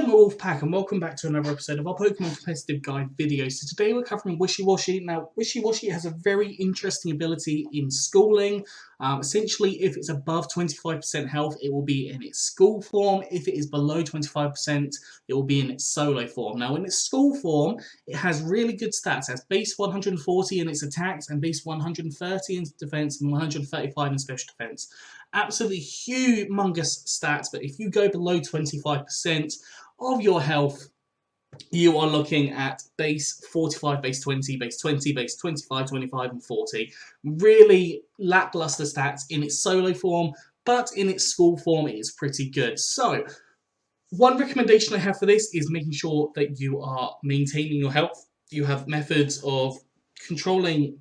Hello my Wolfpack and welcome back to another episode of our Pokemon Competitive Guide video. So today we're covering Wishiwashi. Now Wishiwashi has a very interesting ability in schooling. Essentially if it's above 25% health it will be in its school form. If it is below 25% it will be in its solo form. Now in its school form it has really good stats. It has base 140 in its attacks and base 130 in defense and 135 in special defense. Absolutely humongous stats, but if you go below 25% of your health, you are looking at base 45, base 20, base 20, base 25, 25, and 40. Really lackluster stats in its solo form, but in its school form it is pretty good. So, one recommendation I have for this is making sure that you are maintaining your health. You have methods of controlling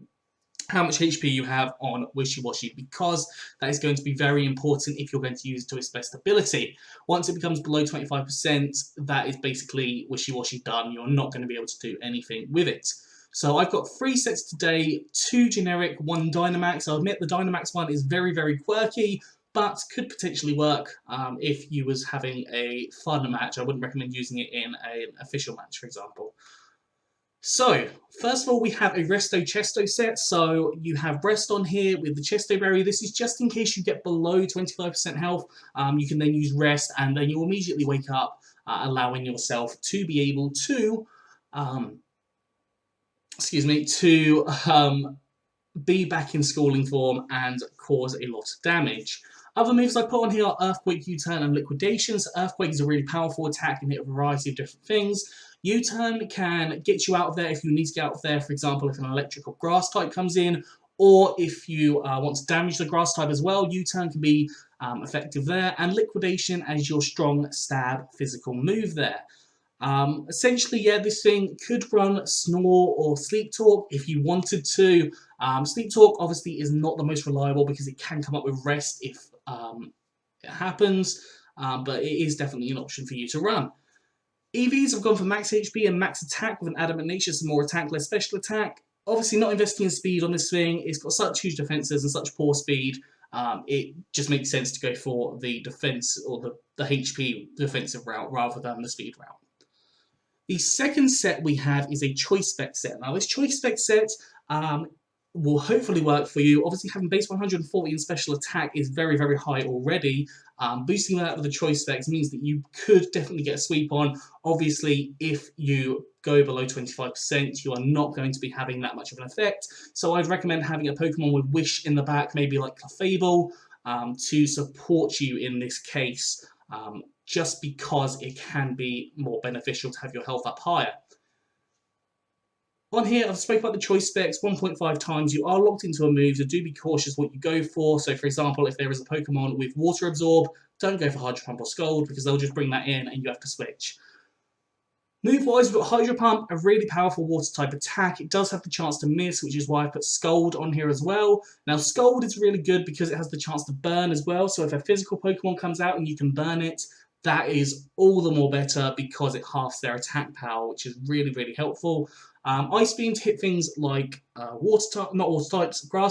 how much HP you have on Wishiwashi, because that is going to be very important if you're going to use it to its best ability. Once it becomes below 25%, that is basically Wishiwashi done. You're not going to be able to do anything with it. So I've got 3 sets today, 2 generic, 1 Dynamax. I'll admit the Dynamax one is very, very quirky, but could potentially work if you was having a fun match. I wouldn't recommend using it in an official match, for example. So, first of all, we have a Resto Chesto set. So, you have Rest on here with the Chesto Berry. This is just in case you get below 25% health. You can then use Rest, and then you'll immediately wake up, allowing yourself to be able to, be back in schooling form and cause a lot of damage. Other moves I put on here are Earthquake, U-Turn, and Liquidation. So Earthquake is a really powerful attack and hit a variety of different things. U-Turn can get you out of there if you need to get out of there, for example, if an electric or grass type comes in, or if you want to damage the grass type as well, U-Turn can be effective there, and Liquidation as your strong stab physical move there. Essentially, yeah, this thing could run Snore or Sleep Talk if you wanted to. Sleep Talk obviously is not the most reliable because it can come up with Rest if it happens, but it is definitely an option for you to run. EVs have gone for max HP and max attack with an adamant nature, so more attack, less special attack. Obviously not investing in speed on this thing. It's got such huge defenses and such poor speed. It just makes sense to go for the defense or the HP defensive route rather than the speed route. The second set we have is a Choice Spec set. Now this Choice Spec set will hopefully work for you. Obviously having base 140 in special attack is very, very high already. Boosting that with the Choice Specs means that you could definitely get a sweep on. Obviously, if you go below 25%, you are not going to be having that much of an effect. So I'd recommend having a Pokemon with Wish in the back, maybe like Clefable, to support you in this case, just because it can be more beneficial to have your health up higher. On here, I've spoken about the Choice Specs 1.5 times. You are locked into a move, so do be cautious what you go for. So, for example, if there is a Pokemon with Water Absorb, don't go for Hydro Pump or Scald, because they'll just bring that in and you have to switch. Move-wise, we've got Hydro Pump, a really powerful Water-type attack. It does have the chance to miss, which is why I put Scald on here as well. Now, Scald is really good because it has the chance to burn as well. So if a physical Pokemon comes out and you can burn it, that is all the more better because it halves their attack power, which is really, really helpful. Ice Beam to hit things like grass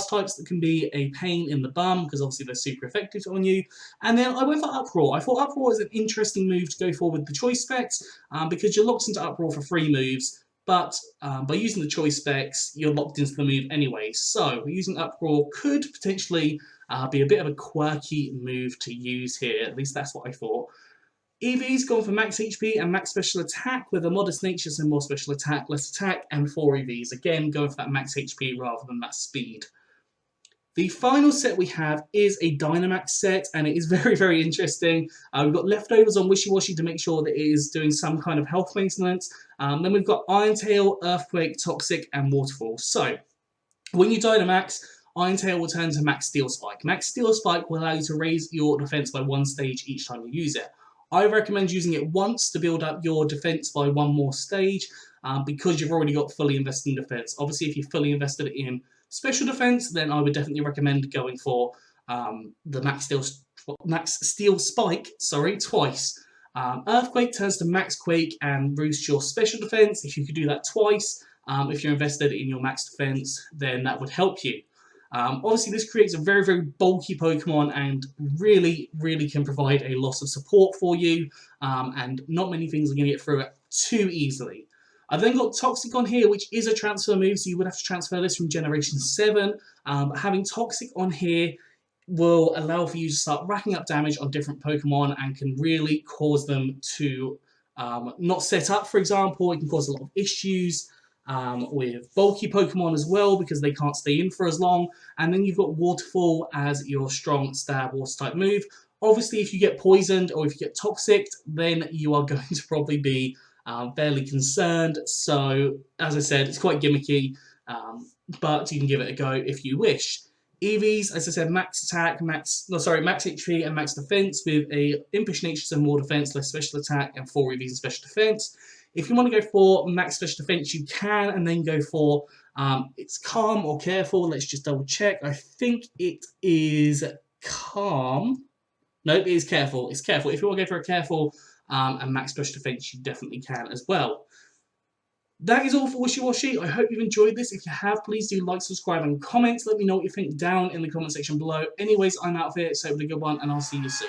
types that can be a pain in the bum because obviously they're super effective on you. And then I went for Uproar. I thought Uproar is an interesting move to go for with the Choice Specs because you're locked into Uproar for 3 moves, but by using the Choice Specs, you're locked into the move anyway. So using Uproar could potentially be a bit of a quirky move to use here. At least that's what I thought. EV's gone for max HP and max special attack with a modest nature, so more special attack, less attack, and 4 EVs. Again, going for that max HP rather than that speed. The final set we have is a Dynamax set, and it is very, very interesting. We've got leftovers on Wishiwashi to make sure that it is doing some kind of health maintenance. Then we've got Iron Tail, Earthquake, Toxic, and Waterfall. So, when you Dynamax, Iron Tail will turn to Max Steel Spike. Max Steel Spike will allow you to raise your defense by 1 stage each time you use it. I recommend using it once to build up your defense by 1 more stage because you've already got fully invested in defense. Obviously, if you've fully invested in special defense, then I would definitely recommend going for the Max Steel Spike, twice. Earthquake turns to Max Quake and boosts your special defense. If you could do that twice, if you're invested in your max defense, then that would help you. Obviously, this creates a very, very bulky Pokemon and really, really can provide a lot of support for you, and not many things are going to get through it too easily. I've then got Toxic on here, which is a transfer move, so you would have to transfer this from Generation 7. Having Toxic on here will allow for you to start racking up damage on different Pokemon and can really cause them to not set up, for example. It can cause a lot of issues with bulky Pokemon as well because they can't stay in for as long. And then you've got Waterfall as your strong stab water type move. Obviously, if you get poisoned or if you get toxic, then you are going to probably be fairly concerned. So, as I said, it's quite gimmicky, but you can give it a go if you wish. EVs, as I said, max attack, max HP and max defense with a impish nature, so more defense, less special attack, and 4 EVs and special defense. If you want to go for max special defense, you can, and then go for it's calm or careful. Let's just double check. I think it is calm. No, it is careful. It's careful. If you want to go for a careful and max special defense, you definitely can as well. That is all for Wishiwashi. I hope you've enjoyed this. If you have, please do like, subscribe, and comment. Let me know what you think down in the comment section below. Anyways, I'm out of here, so have a good one, and I'll see you soon.